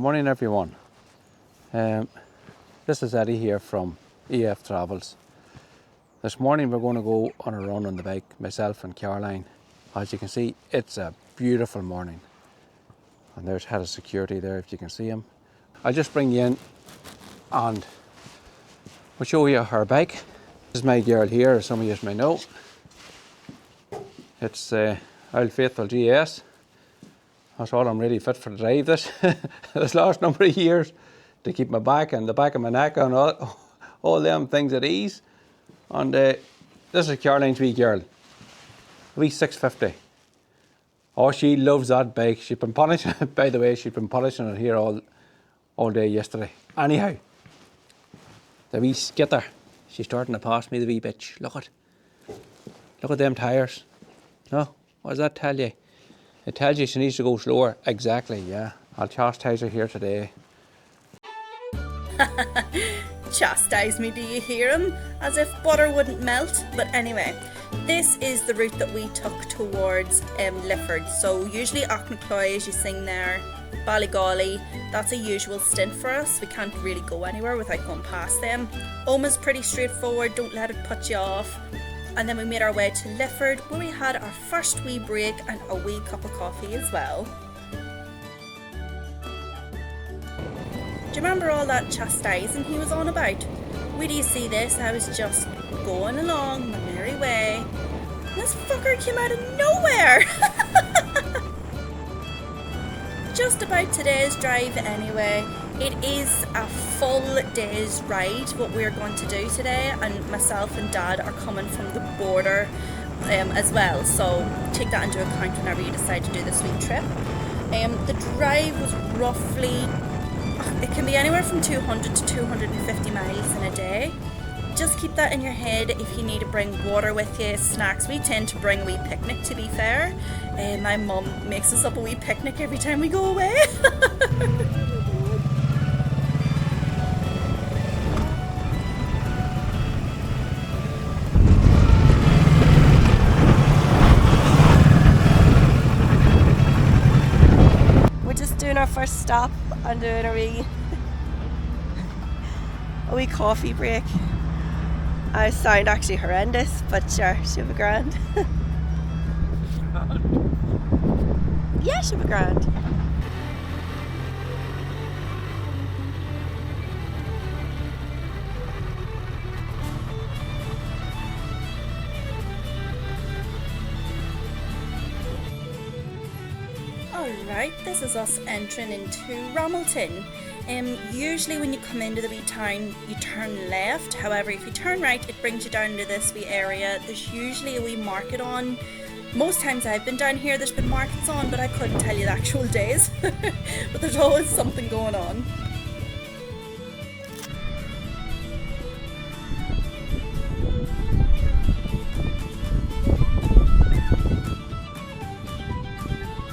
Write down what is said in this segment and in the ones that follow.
Morning everyone. This is Eddie here from EF Travels. This morning we're going to go on a run on the bike, myself and Caroline. As you can see, it's a beautiful morning. And there's head of security there if you can see him. I'll just bring you in and we'll show you our bike. This is my girl here, as some of you may know. It's Old Faithful GS. That's all I'm really fit for to drive this. This last number of years to keep my back and the back of my neck and all them things at ease. And this is Caroline's wee girl, wee 650. Oh, she loves that bike. She's been polishing it, by the way, she's been polishing it here all day yesterday. Anyhow, the wee skitter, she's starting to pass me, the wee bitch. Look at them tyres. No, what does that tell you? It tells you she needs to go slower. Exactly, yeah. I'll chastise her here today. Chastise me, do you hear him? As if butter wouldn't melt. But anyway, this is the route that we took towards Lifford. So usually Auchnacloy, as you sing there, Ballygolly, that's a usual stint for us. We can't really go anywhere without going past them. Oma's pretty straightforward, don't let it put you off. And then we made our way to Lifford, where we had our first wee break and a wee cup of coffee as well. Do you remember all that chastising he was on about? Where do you see this? I was just going along my merry way, and this fucker came out of nowhere! Just about today's drive anyway. It is a full day's ride what we're going to do today, and myself and Dad are coming from the border as well, so take that into account whenever you decide to do this wee trip. The drive was roughly, it can be anywhere from 200 to 250 miles in a day. Just keep that in your head if you need to bring water with you, snacks. We tend to bring a wee picnic, to be fair. My mum makes us up a wee picnic every time we go away. Doing our first stop and doing a wee coffee break. I sound actually horrendous, but sure, she'll be grand. Yeah, she'll be grand. Alright, this is us entering into Ramilton. Usually when you come into the wee town, you turn left. However, if you turn right, it brings you down to this wee area. There's usually a wee market on. Most times I've been down here, there's been markets on, but I couldn't tell you the actual days. But there's always something going on.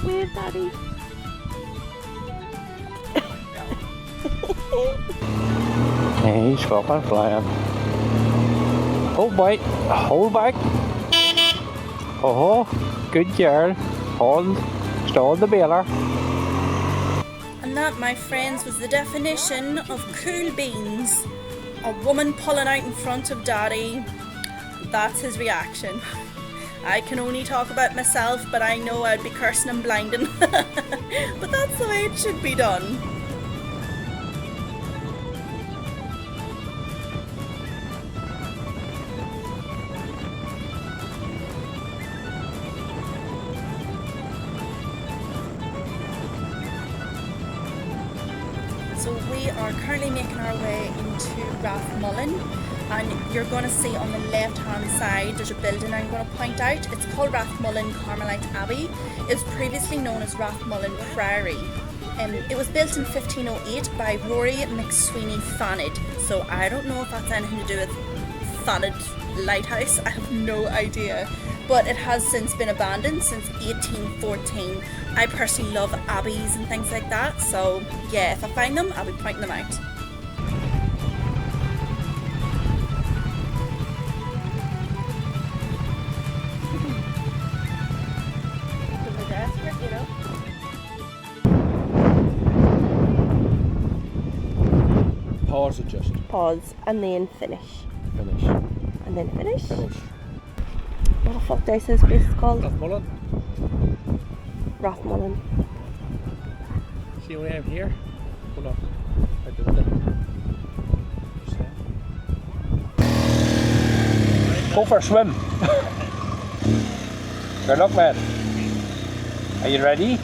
Wave, Daddy. He's fucking flying. Oh boy, hold back. Oh, good girl. Stall the baler. And that, my friends, was the definition of cool beans. A woman pulling out in front of Daddy. That's his reaction. I can only talk about myself, but I know I'd be cursing and blinding. But that's the way it should be done. So we are currently making our way into Rathmullen, and you're going to see on the left hand side there's a building I'm going to point out. It's called Rathmullen Carmelite Abbey. It was previously known as Rathmullen Priory. It was built in 1508 by Rory McSweeney Fanad. So I don't know if that's anything to do with Fanad Lighthouse. I have no idea. But it has since been abandoned since 1814. I personally love abbeys and things like that. So yeah, if I find them, I'll be pointing them out. Desperate, you know. pause it just. Pause and then finish. Finish. And then finish. Finish. What the fuck did I say this place is called? Rathmullen. Rathmullen. See what I have here? Hold on. I do it. Go for a swim. Good luck, man. Are you ready?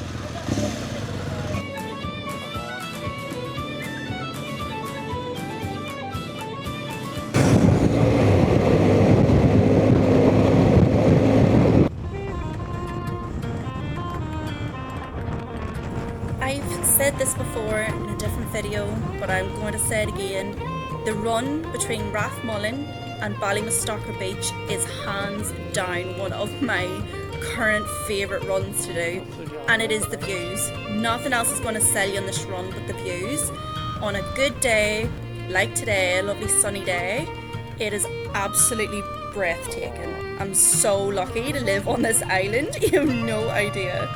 I've said this before in a different video, but I'm going to say it again. The run between Rathmullen and Ballymastocker Beach is hands down one of my current favourite runs to do, and it is the views. Nothing else is going to sell you on this run but the views. On a good day like today, a lovely sunny day, it is absolutely breathtaking. I'm so lucky to live on this island, you have no idea.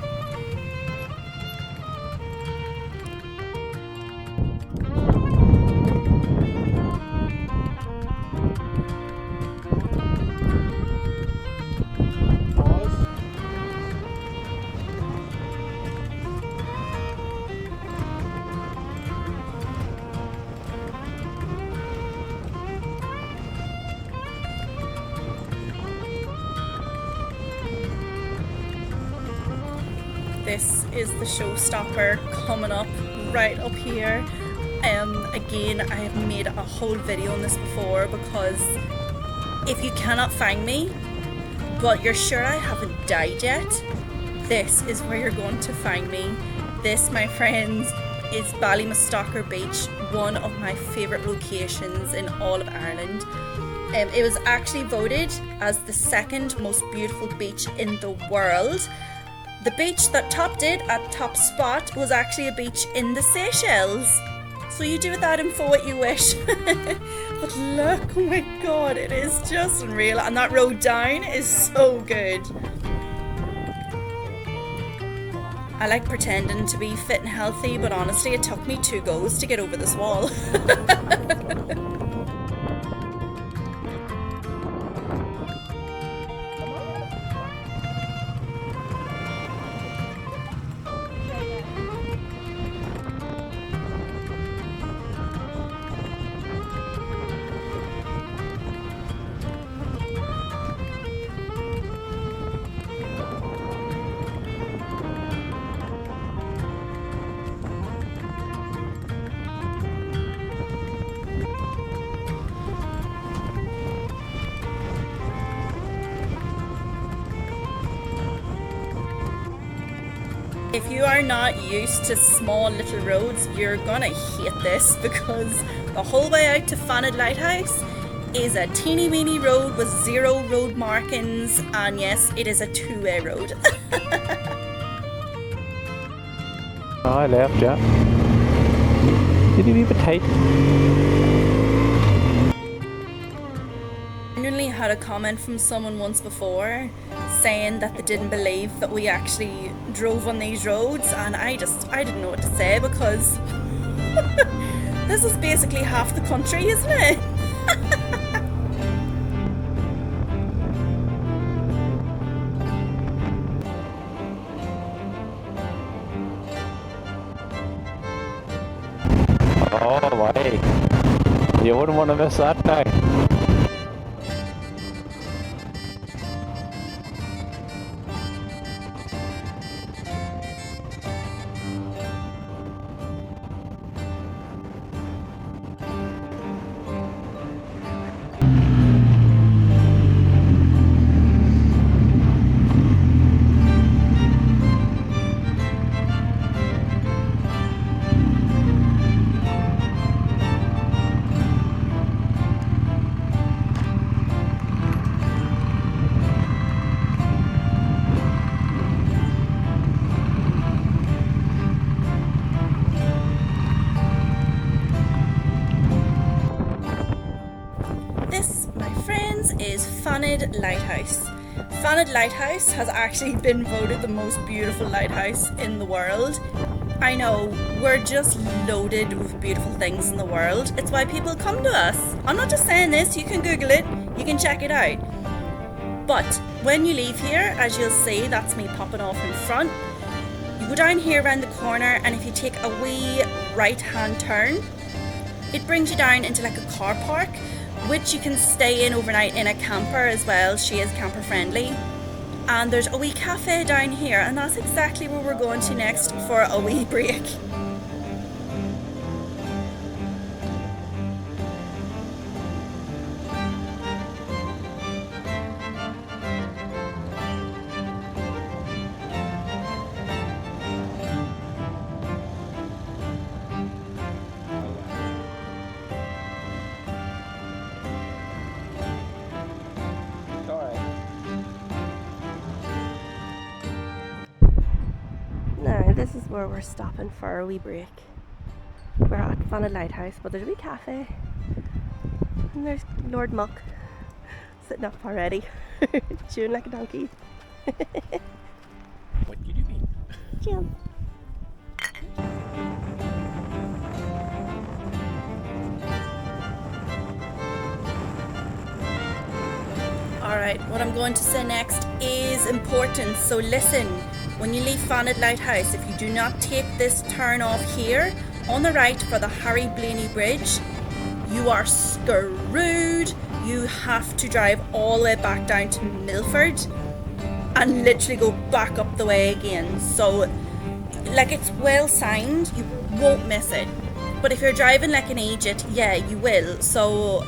This is the showstopper coming up right up here. Again, I have made a whole video on this before, because if you cannot find me but you're sure I haven't died yet, this is where you're going to find me. This, my friends, is Ballymastocker Beach, one of my favourite locations in all of Ireland. It was actually voted as the second most beautiful beach in the world. The beach that topped it at top spot was actually a beach in the Seychelles. So you do with that info what you wish. But look, oh my god, it is just unreal. And that road down is so good. I like pretending to be fit and healthy, but honestly it took me 2 goes to get over this wall. If you are not used to small little roads, you're gonna hate this, because the whole way out to Fanad Lighthouse is a teeny weeny road with 0 road markings, and yes, it is a 2-way road. Oh, I left, yeah. Did you leave it tight? I genuinely had a comment from someone once before saying that they didn't believe that we actually drove on these roads, and I didn't know what to say, because this is basically half the country, isn't it? Oh, my. You wouldn't want to miss that now. This, my friends, is Fanad Lighthouse. Fanad Lighthouse has actually been voted the most beautiful lighthouse in the world. I know, we're just loaded with beautiful things in the world. It's why people come to us. I'm not just saying this, you can Google it, you can check it out. But when you leave here, as you'll see, that's me popping off in front. You go down here around the corner, and if you take a wee right hand turn, it brings you down into like a car park, which you can stay in overnight in a camper as well. She is camper friendly. And there's a wee cafe down here, and that's exactly where we're going to next for a wee break. Now this is where we're stopping for a wee break. We're at Fanad Lighthouse, but there's a wee cafe, and there's Lord Muck sitting up already, chewing like a donkey. What do you mean? Jim. Alright, what I'm going to say next is important, so listen. When you leave Fanad Lighthouse, if you do not take this turn off here on the right for the Harry Blaney Bridge, you are screwed. You have to drive all the way back down to Milford and literally go back up the way again. So, like, it's well signed, you won't miss it. But if you're driving like an idiot, yeah, you will. So,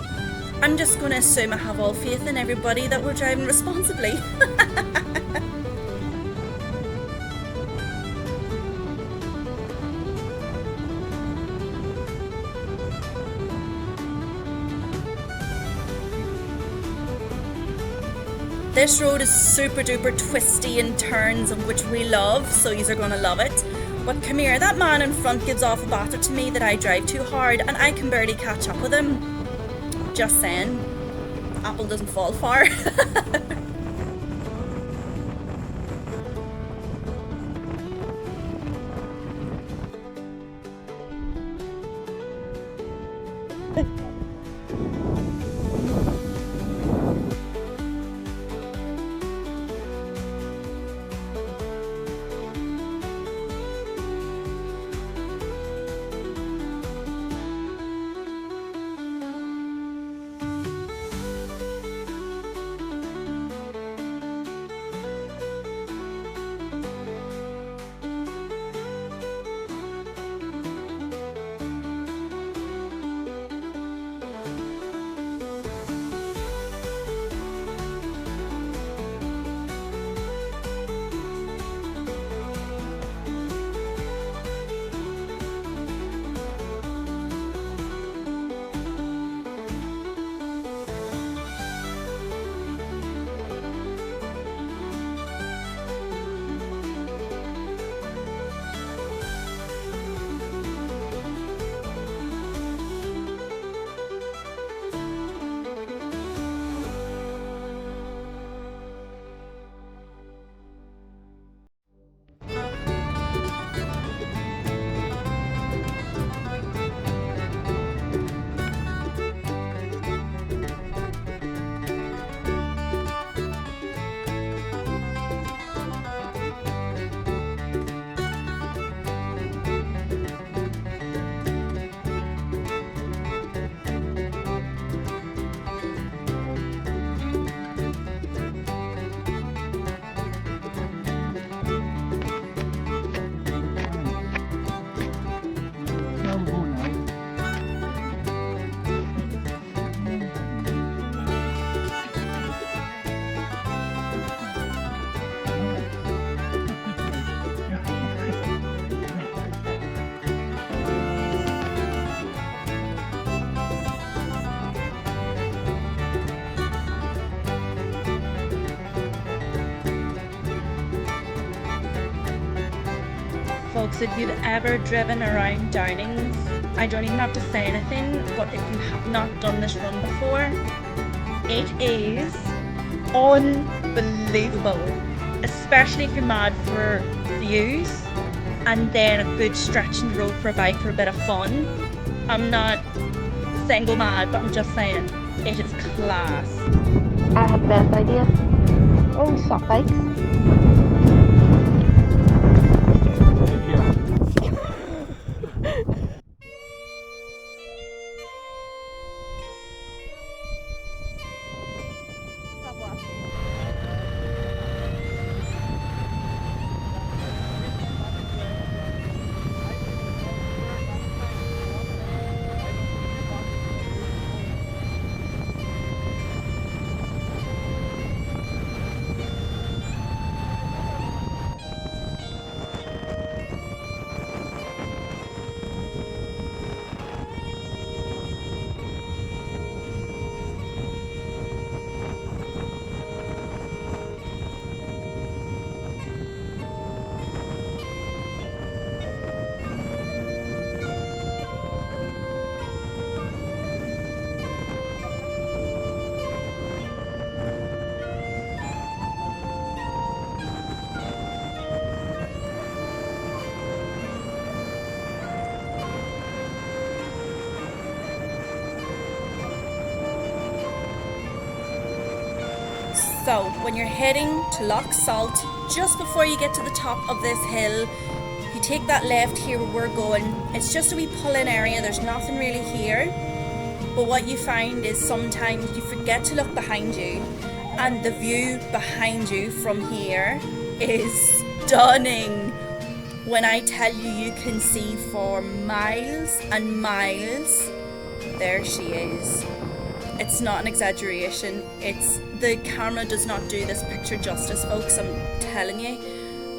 I'm just going to assume I have all faith in everybody that we're driving responsibly. This road is super duper twisty in turns, of which we love, so yous are gonna love it. But come here, that man in front gives off a batter to me that I drive too hard and I can barely catch up with him. Just saying, apple doesn't fall far. Folks, if you've ever driven around Downings, I don't even have to say anything, but if you have not done this run before, it is unbelievable, especially if you're mad for views and then a good stretch in the road for a bike for a bit of fun. I'm not single mad, but I'm just saying, it is class. I have the best idea. Oh, soft bikes. So when you're heading to Loch Salt, just before you get to the top of this hill, you take that left here where we're going. It's just a wee pull-in area, there's nothing really here. But what you find is sometimes you forget to look behind you, and the view behind you from here is stunning. When I tell you, you can see for miles and miles. There she is. It's not an exaggeration. The camera does not do this picture justice, folks, I'm telling you.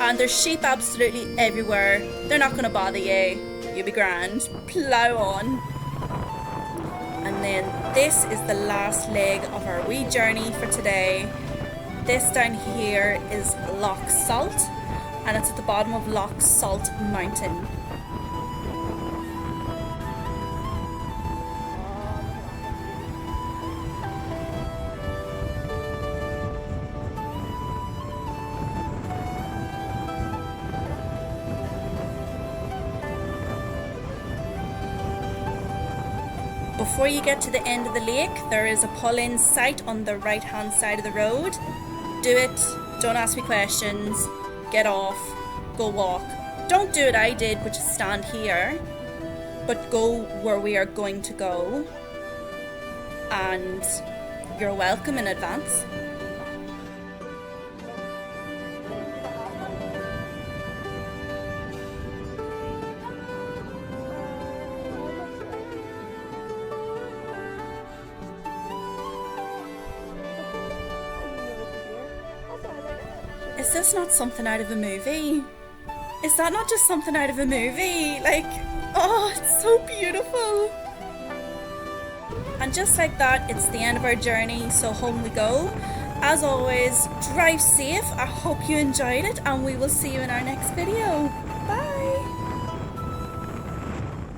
And there's sheep absolutely everywhere. They're not going to bother you. You'll be grand. Plough on. And then this is the last leg of our wee journey for today. This down here is Loch Salt, and it's at the bottom of Loch Salt Mountain. Before you get to the end of the lake, there is a pull-in site on the right-hand side of the road. Do it, don't ask me questions, get off, go walk. Don't do what I did, which is stand here, but go where we are going to go, and you're welcome in advance. Is this not something out of a movie? Is that not just something out of a movie? Like, oh, it's so beautiful. And just like that, it's the end of our journey, so home we go. As always, drive safe. I hope you enjoyed it, and we will see you in our next video.